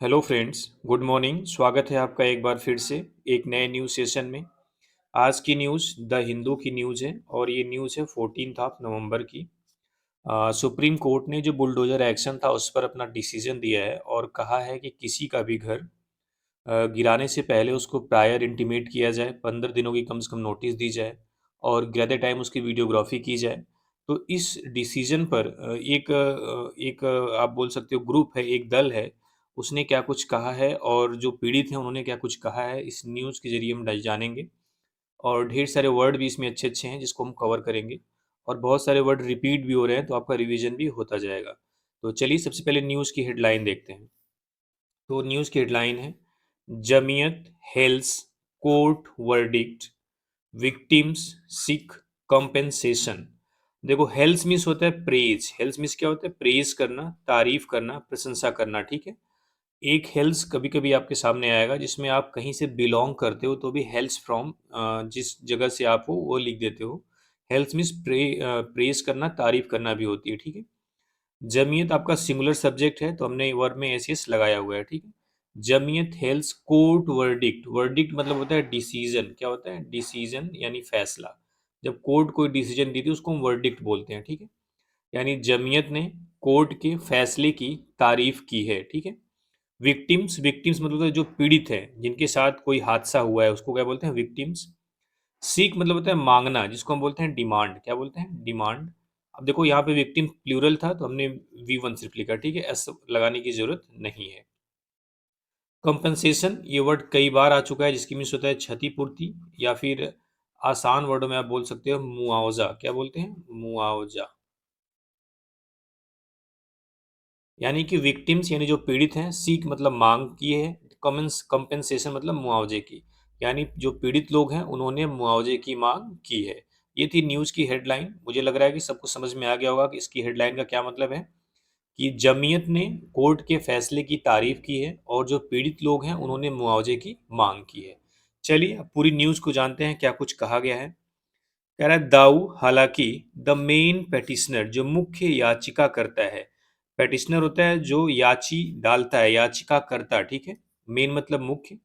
Hello friends, good morning. स्वागत है आपका एक बार फिर से एक नए न्यूज़ सेशन में। आज की न्यूज़ द हिंदू की न्यूज़ है और ये न्यूज़ है 14 ऑफ नवंबर की। सुप्रीम कोर्ट ने जो बुलडोजर एक्शन था उस पर अपना डिसीजन दिया है और कहा है कि किसी का भी घर गिराने से पहले उसको प्रायर इंटीमेट किया जाए, 15 दिनों की कम से कम नोटिस दी जाए और गिराते टाइम उसकी वीडियोग्राफी की जाए। तो इस डिसीजन पर आप बोल सकते हो ग्रुप है, एक दल है, उसने क्या कुछ कहा है और जो पीड़ित हैं उन्होंने क्या कुछ कहा है, इस न्यूज़ के ज़रिए हम जानेंगे। और ढेर सारे वर्ड भी इसमें अच्छे-अच्छे हैं जिसको हम कवर करेंगे और बहुत सारे वर्ड रिपीट भी हो रहे हैं तो आपका रिवीजन भी होता जाएगा। तो चलिए सबसे पहले न्यूज़ की हेडलाइन देखते हैं। तो न्यूज़ की हेडलाइन है, Jamiat hails court verdict victims सिक कंपेंसेशन। देखो, हेल्स मीन्स होता है प्रेज। हेल्स मीन्स क्या होता है? प्रेज करना, तारीफ करना, प्रशंसा करना। ठीक है। एक हेल्स कभी कभी आपके सामने आएगा जिसमें आप कहीं से बिलोंग करते हो तो भी हेल्स फ्रॉम जिस जगह से आप हो वो लिख देते हो। हेल्स मीन्स प्रेज करना, तारीफ करना भी होती है। ठीक है। जमीयत आपका सिंगुलर सब्जेक्ट है तो हमने वर्ब में एस एस लगाया हुआ है। ठीक है। Jamiat hails court verdict. Verdict मतलब होता है डिसीजन। क्या होता है? डिसीजन यानी फैसला। जब कोर्ट कोई डिसीजन दी थी उसको हम वर्डिक्ट बोलते हैं। ठीक है। यानी जमीयत ने कोर्ट के फैसले की तारीफ की है। ठीक है। विक्टिम्स, विक्टिम्स मतलब होता है जो पीड़ित है, जिनके साथ कोई हादसा हुआ है उसको क्या बोलते हैं? विक्टिम्स। सीक मतलब होता है मांगना, जिसको हम बोलते हैं डिमांड। क्या बोलते हैं? डिमांड। अब देखो यहाँ पे विक्टिम प्लूरल था तो हमने V1 सिर्फ लिखा। ठीक है। एस लगाने की जरूरत नहीं है। कंपनसेशन ये वर्ड कई बार आ चुका है जिसकी मीन्स होता है क्षतिपूर्ति या फिर आसान वर्डों में आप बोल सकते हो मुआवजा। क्या बोलते हैं? मुआवजा। यानी कि विक्टिम्स यानी जो पीड़ित हैं, सीक मतलब मांग की है, कमेंस कंपेंसेशन मतलब मुआवजे की। यानी जो पीड़ित लोग हैं उन्होंने मुआवजे की मांग की है। ये थी न्यूज़ की हेडलाइन। मुझे लग रहा है कि सबको समझ में आ गया होगा कि इसकी हेडलाइन का क्या मतलब है, कि जमीयत ने कोर्ट के फैसले की तारीफ की है और जो पीड़ित लोग हैं उन्होंने मुआवजे की मांग की है। चलिए अब पूरी न्यूज़ को जानते हैं क्या कुछ कहा गया है। कह रहा है दाऊ, हालांकि द मेन पेटिशनर जो मुख्य याचिका करता है। पेटिशनर होता है जो याची डालता है, याचिका करता। ठीक है। मेन मतलब मुख्य।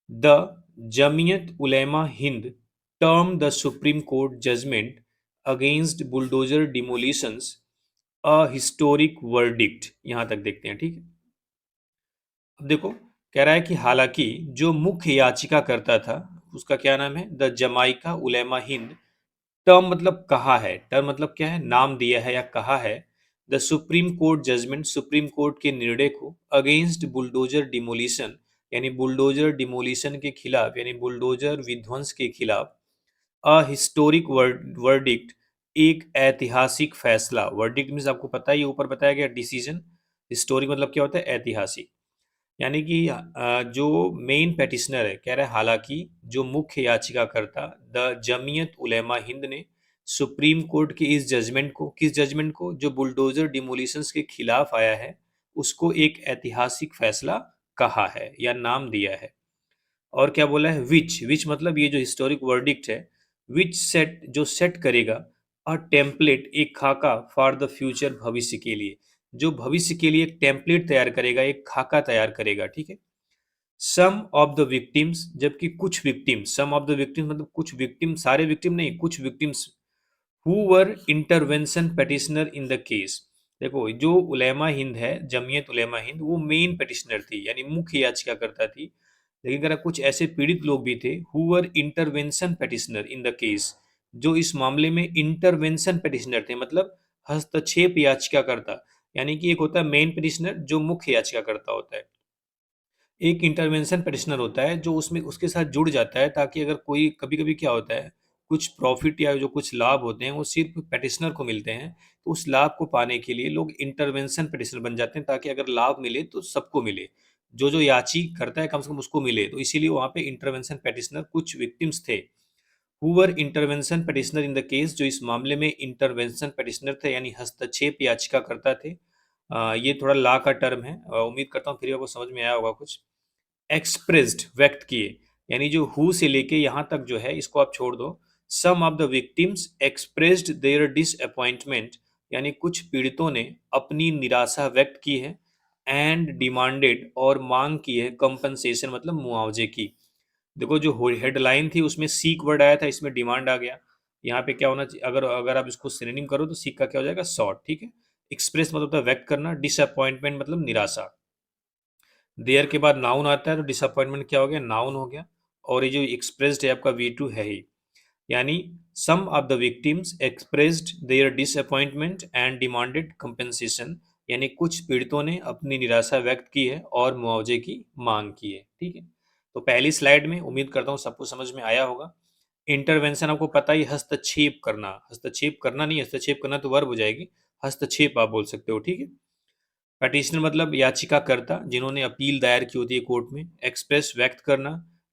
The Jamiat Ulema Hind term the supreme court judgment against bulldozer demolitions a historic verdict. यहां तक देखते हैं। ठीक है। अब देखो, कह रहा है कि हालांकि जो मुख्य याचिका करता था उसका क्या नाम है? The Jamaica Ulema Hind. Term मतलब कहा है। टर्म मतलब क्या है? नाम दिया है या कहा है। The supreme court judgment, Supreme Court के निर्णय को, अगेंस्ट बुलडोजर डिमोलिशन यानी बुलडोजर डिमोलिशन के खिलाफ यानी बुलडोजर विध्वंस के खिलाफ, अ हिस्टोरिक वर्डिक्ट एक ऐतिहासिक फैसला। वर्डिक्ट मीन्स आपको पता ही है, ऊपर बताया गया डिसीजन। हिस्टोरिक मतलब क्या होता है? ऐतिहासिक। यानी कि जो मेन पेटिशनर है कह रहा है हालांकि जो मुख्य याचिकाकर्ता द जमीयत उलेमा हिंद ने सुप्रीम कोर्ट के इस जजमेंट को, किस जजमेंट को? जो बुलडोजर डिमोलिशंस के खिलाफ आया है, उसको एक ऐतिहासिक फैसला कहा है या नाम दिया है। और क्या बोला है? विच मतलब ये जो हिस्टोरिक वर्डिक्ट है, विच सेट जो सेट करेगा अ टेम्पलेट एक खाका फॉर द फ्यूचर भविष्य के लिए, जो भविष्य के लिए एक टेम्पलेट तैयार करेगा, एक खाका तैयार करेगा। ठीक है। सम ऑफ द विक्टिम्स, जबकि कुछ victims, some of the victims मतलब कुछ विक्टिम, सारे विक्टिम नहीं, कुछ victims who were intervention petitioner in the case. देखो, जो उलेमा हिंद है, जमीयत उलेमा हिंद, वो मेन पेटिशनर थी यानी मुख्य याचिकाकर्ता थी। लेकिन अगर कुछ ऐसे पीड़ित लोग भी थे who were intervention petitioner in the case, जो इस मामले में इंटरवेंशन पेटिशनर थे, मतलब हस्तक्षेप याचिकाकर्ता। यानी कि एक होता है मेन पेटिशनर जो मुख्य याचिकाकर्ता होता है, एक इंटरवेंशन पेटिशनर होता है जो उसमें उसके साथ जुड़ जाता है, ताकि अगर कोई, कभी कभी क्या होता है, कुछ प्रॉफिट या जो कुछ लाभ होते हैं वो सिर्फ पेटिशनर को मिलते हैं, तो उस लाभ को पाने के लिए लोग इंटरवेंशन पेटिशनर बन जाते हैं, ताकि अगर लाभ मिले तो सबको मिले, जो जो याची करता है कम से कम उसको मिले। तो इसीलिए वहां पे इंटरवेंशन पेटिशनर कुछ विक्टिम्स थे who were intervention petitioner in the case, जो इस मामले में इंटरवेंशन पेटिशनर थे यानी हस्तक्षेप याचिका करता थे। ये थोड़ा ला का टर्म है, उम्मीद करता हूँ फिर आपको समझ में आया होगा कुछ। एक्सप्रेस्ड व्यक्त किए, यानी जो हु से लेके यहाँ तक जो है इसको आप छोड़ दो। Some of the victims expressed their disappointment, यानी कुछ पीड़ितों ने अपनी निराशा व्यक्त की है। एंड डिमांडेड और मांग की है कंपनसेशन मतलब मुआवजे की। देखो जो हेडलाइन थी उसमें सीक वर्ड आया था, इसमें डिमांड आ गया। यहाँ पे क्या होना चाहिए, अगर अगर आप इसको सिनोनिम करो तो सीक का क्या हो जाएगा, सॉर्ट। ठीक है। एक्सप्रेस मतलब होता है व्यक्त करना, डिसअपॉइंटमेंट मतलब निराशा। देयर के बाद नाउन आता है तो डिसअपॉइंटमेंट क्या हो गया, नाउन हो गया। और ये जो एक्सप्रेस्ड है आपका V2 है ही, यानी some of the victims expressed their disappointment and demanded compensation, यानी कुछ पीड़ितों ने अपनी निराशा व्यक्त की है और मुआवजे की मांग की है। ठीक है। तो पहली स्लाइड में उम्मीद करता हूँ सबको समझ में आया होगा। इंटरवेंशन आपको पता ही, हस्तक्षेप करना, हस्तक्षेप करना नहीं, हस्तक्षेप करना तो वर्ब हो जाएगी, हस्तक्षेप आप बोल सकते हो। ठीक है। पटिशनर मतलब याचिकाकर्ता जिन्होंने अपील दायर की होती है कोर्ट में। एक्सप्रेस व्यक्त करना।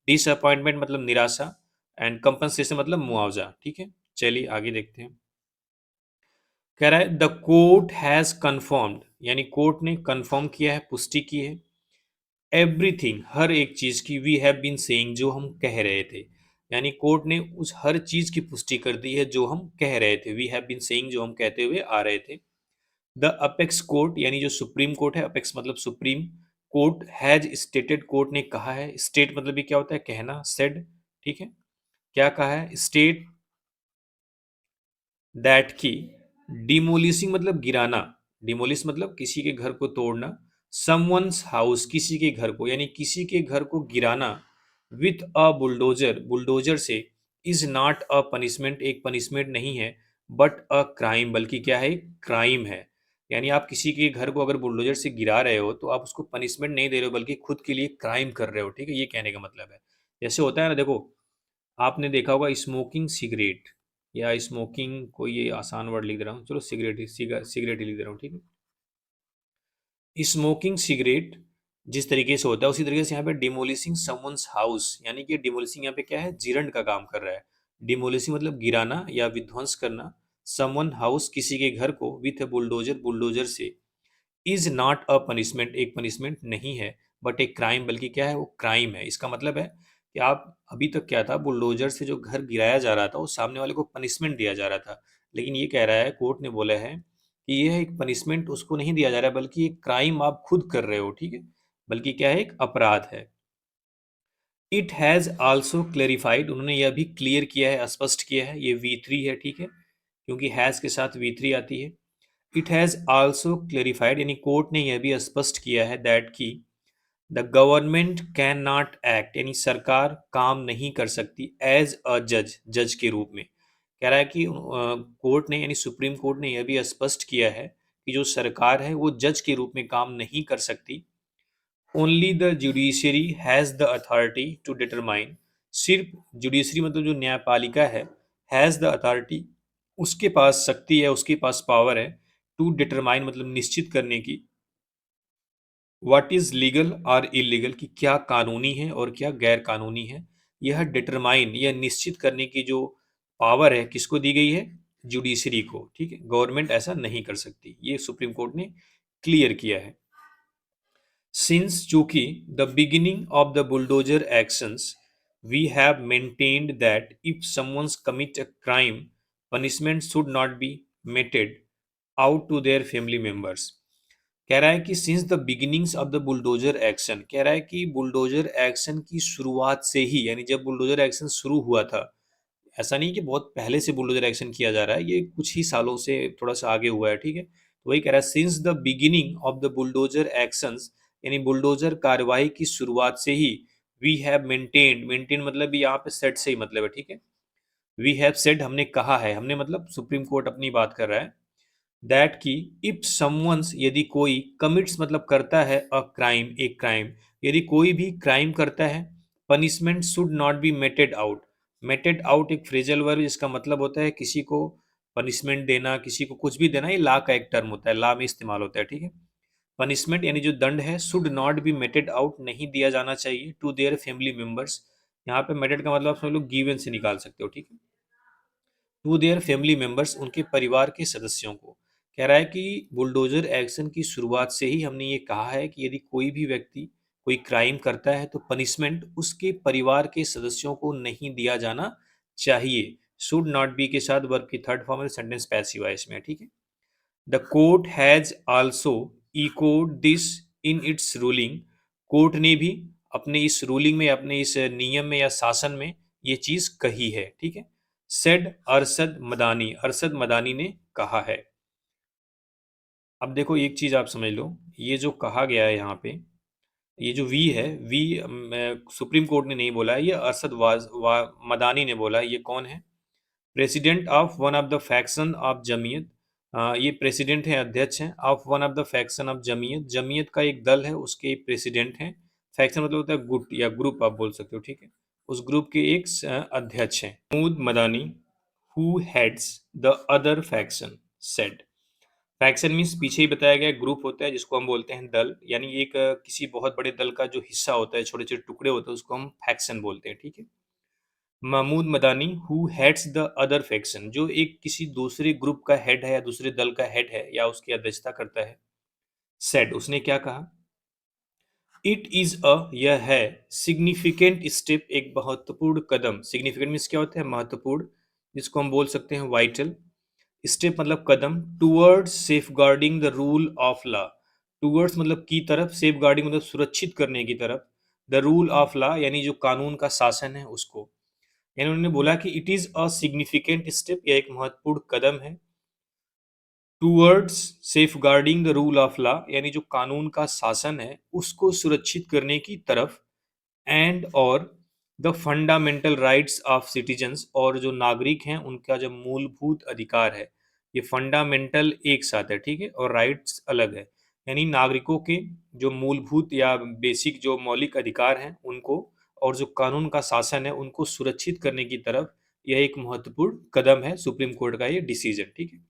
डिसअपॉइंटमेंट मतलब निराशा। एंड कंपनसेशन मतलब मुआवजा। ठीक है। चलिए आगे देखते हैं। कह रहा है द कोर्ट हैज कंफर्म्ड, यानी कोर्ट ने कंफर्म किया है, पुष्टि की है। एवरीथिंग हर एक चीज की, वी हैव बीन सेइंग जो हम कह रहे थे, यानी कोर्ट ने उस हर चीज की पुष्टि कर दी है जो हम कह रहे थे। वी हैव बीन सेइंग जो हम कहते हुए आ रहे थे। द अपेक्स कोर्ट यानी जो सुप्रीम कोर्ट है, अपेक्स मतलब supreme court, has stated court ने कहा है। स्टेट मतलब भी क्या होता है, कहना, सेड। ठीक है। क्या कहा है, स्टेट दैट की डिमोलिशिंग मतलब गिराना, डिमोलिश मतलब किसी के घर को तोड़ना, समवंस हाउस किसी के घर को, यानी किसी के घर को गिराना, विथ अ बुलडोजर, बुलडोजर से, इज नॉट अ पनिशमेंट एक पनिशमेंट नहीं है, बट अ क्राइम बल्कि क्या है, क्राइम है। यानी आप किसी के घर को अगर बुलडोजर से गिरा रहे हो तो आप उसको पनिशमेंट नहीं दे रहे हो बल्कि खुद के लिए क्राइम कर रहे हो। ठीक है, ये कहने का मतलब है। जैसे होता है ना, देखो आपने देखा होगा स्मोकिंग सिगरेट, या स्मोकिंग, कोई ये आसान वर्ड लिख दे रहा हूँ, चलो सिगरेट ही, सिगरेट ही लिख दे रहा हूँ। ठीक है। स्मोकिंग सिगरेट जिस तरीके से होता है उसी तरीके से यहाँ पे डिमोलिशिंग समवंस हाउस, यानी कि डिमोलिशिंग यहाँ पे क्या है, जीरंड का काम कर रहा है। डिमोलिशिंग मतलब गिराना या विध्वंस करना। समवन हाउस किसी के घर को, विथ ए बुलडोजर बुलडोजर से, इज नॉट अ पनिशमेंट एक पनिशमेंट नहीं है, बट एक क्राइम बल्कि क्या है, वो क्राइम है। इसका मतलब है कि आप अभी तक क्या था, बुलडोजर से जो घर गिराया जा रहा था वो सामने वाले को पनिशमेंट दिया जा रहा था, लेकिन ये कह रहा है, कोर्ट ने बोला है कि यह एक पनिशमेंट उसको नहीं दिया जा रहा है बल्कि एक क्राइम आप खुद कर रहे हो। ठीक है। बल्कि क्या है, एक अपराध है। इट हैज़ आल्सो क्लेरिफाइड, उन्होंने यह भी क्लियर किया है, स्पष्ट किया है, ये V3 है। ठीक है, क्योंकि हैज़ के साथ V3 आती है। इट हैज़ आल्सो क्लेरिफाइड यानी कोर्ट ने यह भी स्पष्ट किया है दैट की the government can not act, यानी सरकार काम नहीं कर सकती एज अ जज, जज के रूप में। कह रहा है कि कोर्ट ने यानी सुप्रीम कोर्ट ने यह भी स्पष्ट किया है कि जो सरकार है वो जज के रूप में काम नहीं कर सकती। Only the judiciary has the authority to determine, सिर्फ जुडिशरी मतलब जो न्यायपालिका है, हैज़ द अथॉरिटी उसके पास शक्ति है, उसके पास पावर है, टू डिटरमाइन मतलब निश्चित करने की, व्हाट इज लीगल और इलीगल की क्या कानूनी है और क्या गैर कानूनी है। यह डिटरमाइन, यह निश्चित करने की जो पावर है किसको दी गई है, जुडिशरी को। ठीक है, गवर्नमेंट ऐसा नहीं कर सकती, ये सुप्रीम कोर्ट ने क्लियर किया है। सिंस चूंकि the beginning of the bulldozer actions we have maintained that if someone commit a crime punishment should not be meted out to their family members. कह रहा है कि since the beginnings of the bulldozer action, कह रहा है कि bulldozer action की शुरुआत से ही, यानी जब बुलडोजर एक्शन शुरू हुआ था, ऐसा नहीं कि बहुत पहले से बुलडोजर एक्शन किया जा रहा है, ये कुछ ही सालों से थोड़ा सा आगे हुआ है। ठीक है, तो वही कह रहा है since the beginning of the bulldozer actions, यानी बुलडोजर कार्यवाही की शुरुआत से ही, वी हैव मेंटेन्ड, मेंटेन मतलब भी यहाँ पे सेट से ही मतलब है। ठीक है, वी हैव सेड हमने कहा है, हमने मतलब सुप्रीम कोर्ट अपनी बात कर रहा है, दैट की इफ समवंस यदि कोई, कमिट्स मतलब करता है, अ क्राइम एक क्राइम, यदि कोई भी क्राइम करता है, punishment should not be meted out. Mated out एक फ्रेजल वर्ब जिसका मतलब होता है किसी को पनिशमेंट देना, किसी को कुछ भी देना, ये लॉ का एक टर्म होता है, लॉ में इस्तेमाल होता है। ठीक है, पनिशमेंट यानी जो दंड है, should not be meted out नहीं दिया जाना चाहिए, टू देयर फैमिली मेंबर्स। यहाँ पे मेटेड का मतलब आप समझ लो गिवन से निकाल सकते हो। ठीक है, टू देयर फैमिली मेंबर्स उनके परिवार के सदस्यों को। कह रहा है कि बुलडोजर एक्शन की शुरुआत से ही हमने ये कहा है कि यदि कोई भी व्यक्ति कोई क्राइम करता है तो पनिशमेंट उसके परिवार के सदस्यों को नहीं दिया जाना चाहिए। शुड नॉट बी के साथ वर्ब की थर्ड फॉर्म में सेंटेंस पैसिव है इसमें। ठीक है, the court has also echoed this in its ruling, court ने भी अपने इस रूलिंग में, अपने इस नियम में या शासन में ये चीज कही है, ठीक है। सेड अरशद मदानी, अरशद मदानी ने कहा है। अब देखो एक चीज आप समझ लो, ये जो कहा गया है यहाँ पे, ये जो वी है, वी सुप्रीम कोर्ट ने नहीं बोला है, ये अरशद मदानी ने बोला है। ये कौन है? President of one of the faction of Jamiat. ये प्रेसिडेंट है, अध्यक्ष हैं, of one of the faction of Jamiat, Jamiat का एक दल है, उसके प्रेसिडेंट हैं। फैक्शन मतलब होता है गुट या ग्रुप, आप बोल सकते हो, ठीक है। उस ग्रुप के एक अध्यक्ष हैं Mahmood Madani, who heads the other faction, said. Faction means पीछे ही बताया गया ग्रुप होता है जिसको हम बोलते हैं दल, यानी एक किसी बहुत बड़े दल का जो हिस्सा होता है, छोटे छोटे टुकड़े होते हैं, उसको हम फैक्शन बोलते हैं, ठीक है। Mahmood Madani who heads the other faction, जो एक किसी दूसरे ग्रुप का हेड है या दूसरे दल का हेड है या उसकी अध्यक्षता करता है, सेड, उसने क्या कहा? इट इज अ, यह है, सिग्निफिकेंट स्टेप, एक महत्वपूर्ण कदम। सिग्निफिकेंट मीन्स क्या होता है? महत्वपूर्ण, जिसको हम बोल सकते हैं वाइटल। स्टेप मतलब कदम, towards safeguarding the rule of law, towards मतलब की तरफ, सेफगार्डिंग मतलब सुरक्षित करने की तरफ, द रूल ऑफ लॉ यानी जो कानून का शासन है उसको। यानी उन्होंने बोला कि it is a significant step, यह एक महत्वपूर्ण कदम है, towards safeguarding the rule of law यानी जो कानून का शासन है उसको सुरक्षित करने की तरफ, एंड और the fundamental rights of citizens, और जो नागरिक हैं उनका जो मूलभूत अधिकार है। ये फंडामेंटल एक साथ है, ठीक है, और राइट्स अलग है, यानी नागरिकों के जो मूलभूत या बेसिक जो मौलिक अधिकार हैं उनको, और जो कानून का शासन है उनको सुरक्षित करने की तरफ यह एक महत्वपूर्ण कदम है, सुप्रीम कोर्ट का ये डिसीजन, ठीक है।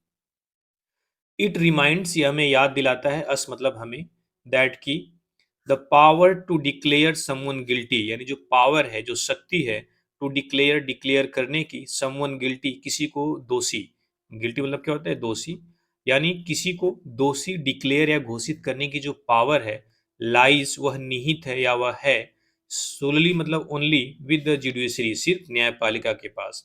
इट रिमाइंड्स, ये हमें याद दिलाता है, अस मतलब हमें, दैट की the power to declare someone guilty, यानी जो पावर है, जो शक्ति है, टू डिक्लेयर, डिक्लेयर करने की, समवन गिल्टी, किसी को दोषी, गिल्टी मतलब क्या होता है? दोषी, यानी किसी को दोषी डिक्लेयर या घोषित करने की जो पावर है, लाइज वह निहित है या वह है, सोलली मतलब ओनली, विद द जुडिशरी, सिर्फ न्यायपालिका के पास।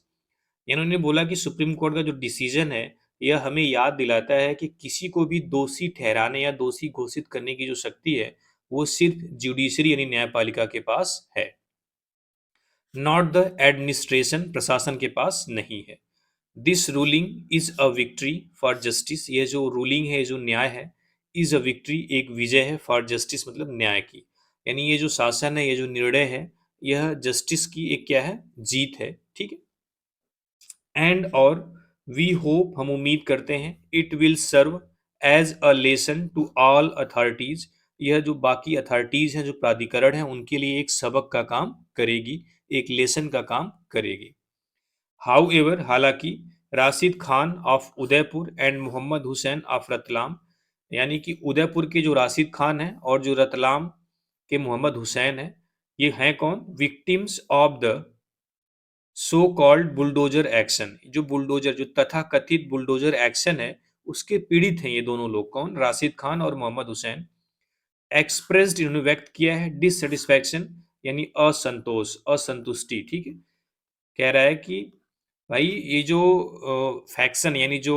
इन्होंने बोला कि सुप्रीम कोर्ट का जो डिसीजन है यह हमें याद दिलाता है कि किसी को भी दोषी ठहराने या दोषी घोषित करने की जो शक्ति है वो सिर्फ जुडिशरी यानी न्यायपालिका के पास है, नॉट द एडमिनिस्ट्रेशन, प्रशासन के पास नहीं है। This ruling is a victory for justice, यह जो रूलिंग है, जो न्याय है, इज अ विक्ट्री, एक विजय है, फॉर जस्टिस मतलब न्याय की, यानी ये जो शासन है, ये जो निर्णय है, यह जस्टिस की एक क्या है? जीत है, ठीक है। एंड और वी होप, हम उम्मीद करते हैं, it will serve as a lesson to all authorities, यह जो बाकी अथॉरिटीज हैं, जो प्राधिकरण हैं, उनके लिए एक सबक का काम करेगी, एक लेसन का काम करेगी। हाउ एवर, हालांकि, Rashid Khan of Udaipur and Mohammad Hussain of Ratlam, यानी कि उदयपुर के जो राशिद खान हैं और जो रतलाम के मोहम्मद हुसैन हैं, ये हैं कौन? Victims of the so called bulldozer action, जो बुलडोजर, जो तथाकथित बुलडोजर एक्शन है, उसके पीड़ित हैं ये दोनों लोग। कौन? राशिद खान और मोहम्मद हुसैन। एक्सप्रेस्ड, इन्होंने व्यक्त किया है, डिससेटिस्फैक्शन यानी असंतोष, असंतुष्टि, ठीक है। कह रहा है कि भाई ये जो फैक्शन यानी जो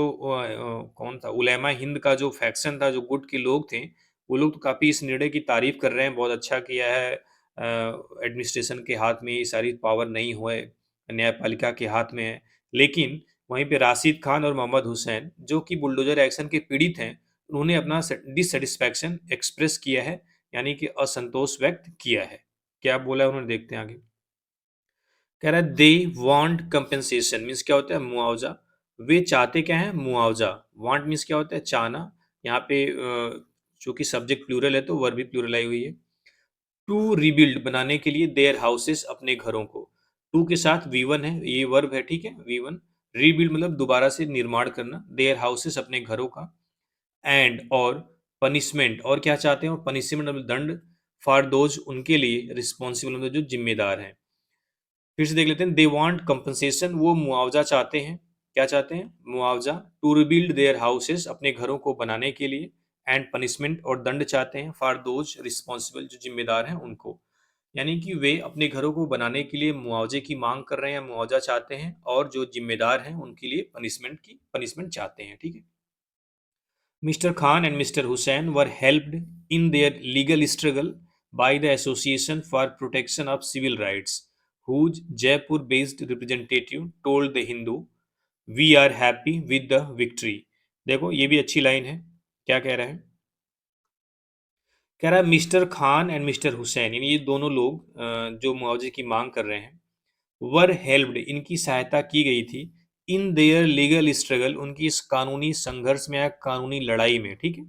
कौन था, उलेमा हिंद का जो फैक्शन था, जो गुट के लोग थे, वो लोग तो काफ़ी इस निर्णय की तारीफ कर रहे हैं, बहुत अच्छा किया है, एडमिनिस्ट्रेशन के हाथ में ये सारी पावर नहीं हुए, न्यायपालिका के हाथ में है। लेकिन वहीं पे राशिद खान और मोहम्मद हुसैन जो कि बुलडोजर एक्शन के पीड़ित हैं, उन्होंने अपना डिससेटिस्फैक्शन एक्सप्रेस किया है, यानी कि असंतोष व्यक्त किया है। क्या बोला है उन्होंने, देखते हैं आगे। कह रहा है दे वांट कंपेंसेशन, मीन्स क्या होता है? मुआवजा। वे चाहते क्या है? मुआवजा। वांट मीन्स क्या होता है? चाहना। यहाँ पे चूंकि सब्जेक्ट प्लूरल है तो वर्ब भी प्लूरल आई हुई है। टू रिबिल्ड, बनाने के लिए, देयर हाउसेस, अपने घरों को। टू के साथ वी1 है, ये वर्ब है, ठीक है, वी1। रीबिल्ड मतलब दोबारा से निर्माण करना, देयर हाउसेस अपने घरों का। एंड और पनिशमेंट, और क्या चाहते हैं? पनिशमेंट मतलब दंड, फॉर दोज उनके लिए, रिस्पॉन्सिबल मतलब जो जिम्मेदार हैं। फिर से देख लेते हैं, दे वांट कंपनसेशन, वो मुआवजा चाहते हैं। क्या चाहते हैं? मुआवजा। टू रिबिल्ड देयर हाउसेस, अपने घरों को बनाने के लिए। एंड पनिशमेंट, और दंड चाहते हैं, फॉर दोज रिस्पॉन्सिबल, जो जिम्मेदार हैं उनको। यानी कि वे अपने घरों को बनाने के लिए मुआवजे की मांग कर रहे हैं, मुआवजा चाहते हैं, और जो जिम्मेदार हैं उनके लिए पनिशमेंट चाहते हैं, ठीक है। Mister Khan and mister Hussain were helped in their legal struggle by the Association for Protection of Civil Rights, whose Jaipur-based representative told the Hindu, "We are happy with the victory." देखो ये भी अच्छी लाइन है। क्या कह रहा है? कह रहा है mister Khan and mister Hussain, यानी ये दोनों लोग जो मुआवजे की मांग कर रहे हैं, वर हेल्प्ड, इनकी सहायता की गई थी, इन देयर लीगल स्ट्रगल, उनकी इस कानूनी संघर्ष में या कानूनी लड़ाई में, ठीक है।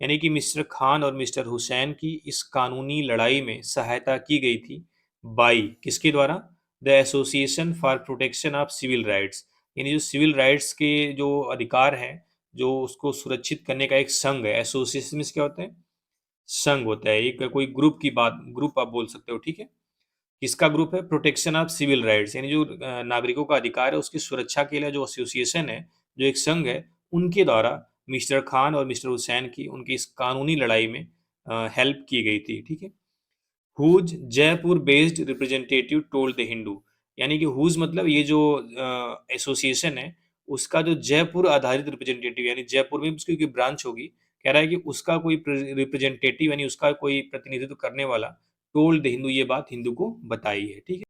यानी कि मिस्टर खान और मिस्टर हुसैन की इस कानूनी लड़ाई में सहायता की गई थी बाई, किसके द्वारा? The Association for Protection of Civil Rights, यानी जो सिविल राइट्स के जो अधिकार हैं, जो उसको सुरक्षित करने का एक संघ है। एसोसिएशन में क्या होता है? संघ होता है, एक कोई ग्रुप की बात, ग्रुप आप बोल सकते हो, ठीक है। किसका ग्रुप है? प्रोटेक्शन ऑफ सिविल राइट्स, यानी जो नागरिकों का अधिकार है उसकी सुरक्षा के लिए जो एसोसिएशन है, जो एक संघ है, उनके द्वारा मिस्टर खान और मिस्टर हुसैन की उनकी इस कानूनी लड़ाई में हेल्प की गई थी, ठीक है। Whose Jaipur based representative told the Hindu, यानी कि हुज मतलब ये जो एसोसिएशन है, उसका जो जयपुर आधारित रिप्रेजेंटेटिव, यानी जयपुर में उसकी कोई ब्रांच होगी, कह रहा है कि उसका कोई रिप्रेजेंटेटिव, यानी उसका कोई प्रतिनिधित्व करने वाला, टोल्ड द हिंदू, ये बात हिंदू को बताई है, ठीक है।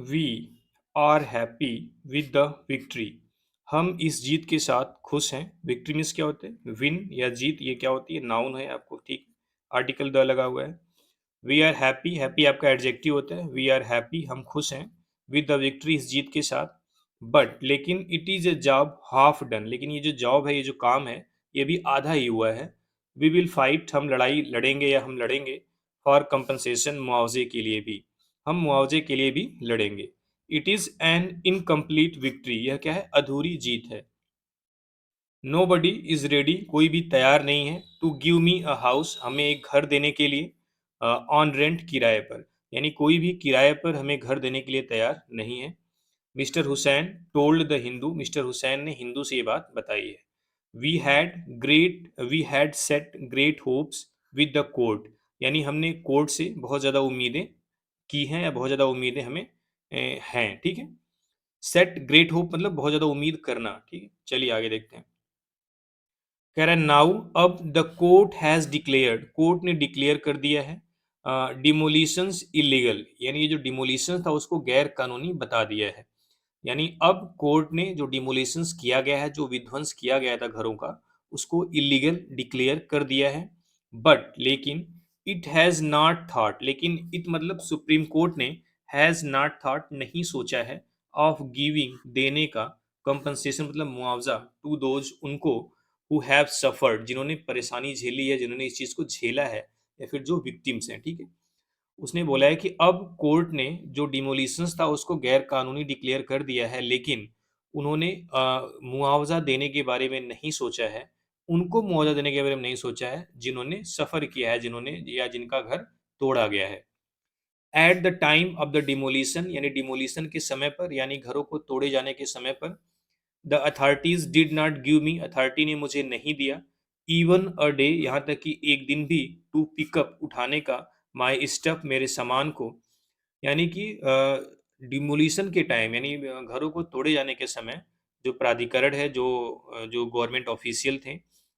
We are happy with the victory, हम इस जीत के साथ खुश हैं। विक्ट्री मीन्स क्या होते हैं? विन या जीत, ये क्या होती है? नाउन है आपको, ठीक। आर्टिकल द लगा हुआ है। वी आर हैप्पी, हैप्पी आपका एडजेक्टिव होता है। वी आर हैप्पी, हम खुश हैं, विद द विक्ट्री, इस जीत के साथ। बट लेकिन it is a job half done, लेकिन ये जो जॉब है, ये जो काम है, ये भी आधा ही हुआ है। वी विल फाइट, हम लड़ाई लड़ेंगे या हम लड़ेंगे। फॉर कंपनसेशन, मुआवजे के लिए भी, हम मुआवजे के लिए भी लड़ेंगे। It is an incomplete victory, यह क्या है? अधूरी जीत है। नो बडी इज रेडी, कोई भी तैयार नहीं है। To give me a house, हमें एक घर देने के लिए। ऑन रेंट, किराए पर, यानी कोई भी किराए पर हमें घर देने के लिए तैयार नहीं है। Mister Hussain told the Hindu, mister Hussain ने हिंदू से ये बात बताई है। We had set great hopes with the court, यानी हमने कोर्ट से बहुत ज़्यादा उम्मीदें की हैं, या बहुत ज़्यादा उम्मीदें हमें हैं, ठीक है। सेट ग्रेट होप मतलब बहुत ज़्यादा उम्मीद करना, ठीक है। चलिए आगे देखते हैं। कह रहा है नाउ, अब the court has declared, court ने डिक्लेयर कर दिया है डिमोलिशंस इलीगल, यानी ये जो डिमोलिशन था उसको गैर कानूनी बता दिया है। यानी अब कोर्ट ने जो डिमोलिशंस किया गया है, जो विध्वंस किया गया था घरों का, उसको इलीगल डिक्लेयर कर दिया है। बट लेकिन इट हैज़ नॉट थॉट, लेकिन इट मतलब सुप्रीम कोर्ट ने हैज़ नॉट थॉट, नहीं सोचा है, ऑफ गिविंग, देने का, कंपनसेशन मतलब मुआवजा, टू दोज, उनको, हु हैव सफर्ड, जिन्होंने परेशानी झेली है, जिन्होंने इस चीज़ को झेला है, या फिर जो विक्टिम्स हैं, ठीक है। उसने बोला है कि अब कोर्ट ने जो डिमोलिशंस था उसको गैर कानूनी डिक्लेयर कर दिया है, लेकिन उन्होंने मुआवजा देने के बारे में नहीं सोचा है, उनको मुआवजा देने के बारे में नहीं सोचा है जिन्होंने सफ़र किया है, जिन्होंने या जिनका घर तोड़ा गया है। At the time of the demolition, यानी डिमोलिशन के समय पर, यानी घरों को तोड़े जाने के समय पर, the authorities did not give me, authority ने मुझे नहीं दिया, इवन अ डे, यहाँ तक कि एक दिन भी, टू पिकअप, उठाने का, माई स्टफ, मेरे सामान को, यानी कि डिमोलिशन के टाइम, यानी घरों को तोड़े जाने के समय, जो प्राधिकरण है, जो गवर्नमेंट ऑफिशियल थे,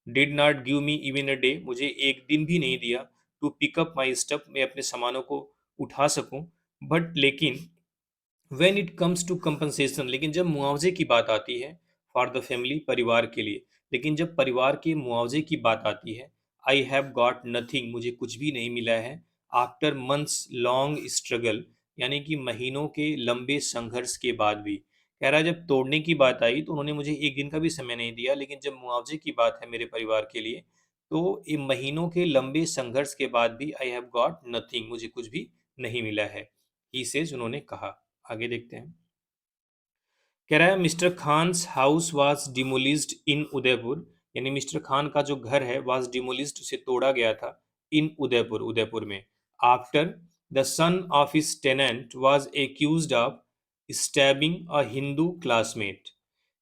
did not give me even a day, मुझे एक दिन भी नहीं दिया, टू पिकअप माई स्टफ, मैं अपने सामानों को उठा सकूं। बट लेकिन when it comes to compensation, लेकिन जब मुआवजे की बात आती है, फॉर द फैमिली, परिवार के लिए, लेकिन जब परिवार के मुआवजे की बात आती है, आई हैव गॉट नथिंग, मुझे कुछ भी नहीं मिला है। आफ्टर मंथ्स लॉन्ग स्ट्रगल, यानी कि महीनों के लंबे संघर्ष के बाद भी, कह रहा है जब तोड़ने की बात आई तो उन्होंने मुझे एक दिन का भी समय नहीं दिया, लेकिन जब मुआवजे की बात है मेरे परिवार के लिए, तो इन महीनों के लंबे संघर्ष के बाद भी आई हैव गॉट नथिंग, मुझे कुछ भी नहीं मिला है, ही सेज, उन्होंने कहा। आगे देखते हैं। कह रहा है मिस्टर खान्स हाउस वाज डिमोलिज्ड इन उदयपुर, यानी मिस्टर खान का जो घर है वाज डिमोलिज्ड, उसे तोड़ा गया था, इन उदयपुर, उदयपुर में। After the son of his tenant was accused of stabbing a Hindu classmate,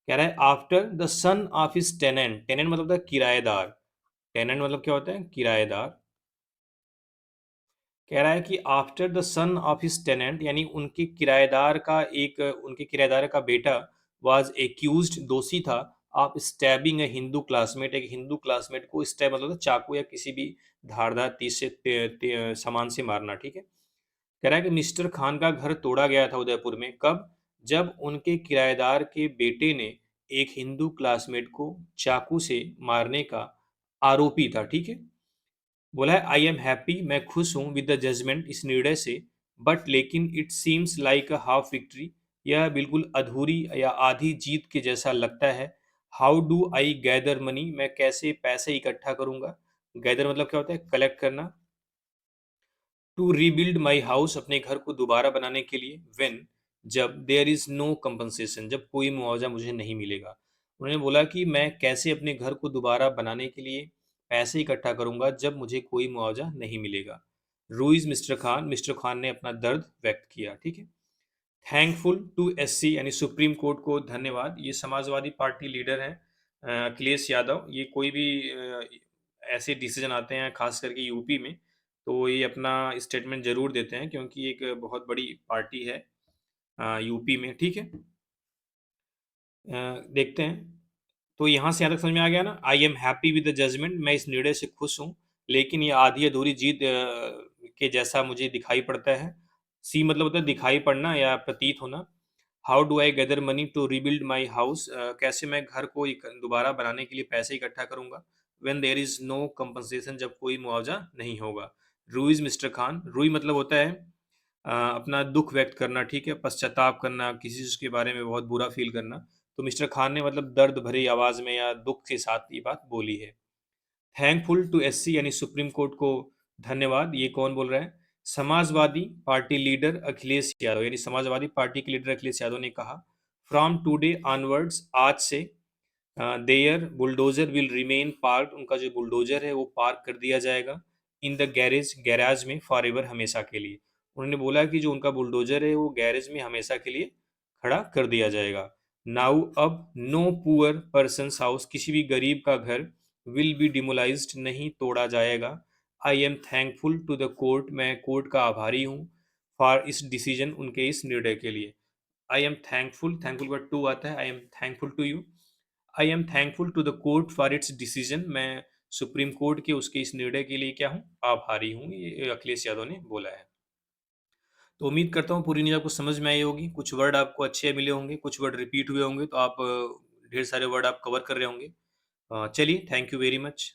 कह रहा है after the son of his tenant, tenant मतलब था किराएदार, टेनेंट मतलब क्या होता है? किराएदार। कह रहा है कि after the son of his tenant, यानी उनके किराएदार का बेटा वाज एक्यूज्ड, दोषी था, आप स्टैबिंग ए हिंदू क्लासमेट, एक हिंदू क्लासमेट को स्टैब मतलब होता है चाकू या किसी भी धारदार तीर से सामान से मारना, ठीक है। कह रहा है कि मिस्टर खान का घर तोड़ा गया था उदयपुर में, कब? जब उनके किराएदार के बेटे ने एक हिंदू क्लासमेट को चाकू से मारने का आरोपी था, ठीक है। बोला है आई एम हैप्पी, मैं खुश हूँ विद द जजमेंट, इस निर्णय से, बट लेकिन it seems like a half victory, यह बिल्कुल अधूरी या आधी जीत के जैसा लगता है। How do I gather money, मैं कैसे पैसे इकट्ठा करूंगा? गैदर मतलब क्या होता है? कलेक्ट करना। टू रीबिल्ड माई हाउस, अपने घर को दोबारा बनाने के लिए। वेन, जब देयर इज नो कंपनसेशन, जब कोई मुआवजा मुझे नहीं मिलेगा। उन्होंने बोला कि मैं कैसे अपने घर को दोबारा बनाने के लिए पैसे इकट्ठा करूंगा जब मुझे कोई मुआवजा नहीं मिलेगा। Ruiz mister Khan, mister Khan ने अपना दर्द व्यक्त किया, ठीक है। थैंकफुल टू एससी यानी सुप्रीम कोर्ट को धन्यवाद, ये समाजवादी पार्टी लीडर हैं अखिलेश यादव। ये कोई भी ऐसे डिसीजन आते हैं खास करके यूपी में, तो ये अपना स्टेटमेंट जरूर देते हैं क्योंकि एक बहुत बड़ी पार्टी है यूपी में, ठीक है। देखते हैं। तो यहाँ से यहाँ तक समझ में आ गया ना? I am happy with the judgment, मैं इस निर्णय से खुश हूँ, लेकिन ये आधी अधूरी जीत के जैसा मुझे दिखाई पड़ता है। सी मतलब होता है दिखाई पड़ना या प्रतीत होना। How do I gather money to rebuild my house, कैसे मैं घर को दोबारा बनाने के लिए पैसे इकट्ठा करूंगा। When there is no compensation, जब कोई मुआवजा नहीं होगा। रूइज मिस्टर खान, रूई मतलब होता है अपना दुख व्यक्त करना, ठीक है, पश्चाताप करना, किसी चीज के बारे में बहुत बुरा फील करना। तो मिस्टर खान ने मतलब दर्द भरी आवाज में या दुख के साथ ये बात बोली है। थैंकफुल टू एससी यानी सुप्रीम कोर्ट को धन्यवाद, ये कौन बोल रहा है? समाजवादी पार्टी लीडर अखिलेश यादव, यानी समाजवादी पार्टी के लीडर अखिलेश यादव ने कहा, फ्रॉम टुडे ऑनवर्ड्स, आज से their bulldozer will remain park, उनका जो बुलडोजर है वो पार्क कर दिया जाएगा इन द गैरेज, गैराज में, फॉर एवर, हमेशा के लिए। उन्होंने बोला कि जो उनका बुलडोजर है वो गैरेज में हमेशा के लिए खड़ा कर दिया जाएगा। नाउ, अब, नो पुअर पर्सन हाउस, किसी भी गरीब का घर, विल बी डिमोलाइज्ड, नहीं तोड़ा जाएगा। I am thankful to the court, मैं कोर्ट का आभारी हूँ, फॉर इस डिसीजन, उनके इस निर्णय के लिए। आई एम थैंकफुल, थैंकफुल का टू आता है, I am thankful to you. I am thankful to the court for its decision, मैं सुप्रीम कोर्ट के उसके इस निर्णय के लिए क्या हूँ? आभारी हूँ, ये अखिलेश यादव ने बोला है। तो उम्मीद करता हूँ पूरी न्यूज़ आपको समझ में आई होगी, कुछ वर्ड आपको अच्छे मिले होंगे, कुछ वर्ड रिपीट हुए होंगे, तो आप ढेर सारे वर्ड आप कवर कर रहे होंगे। चलिए, थैंक यू वेरी मच।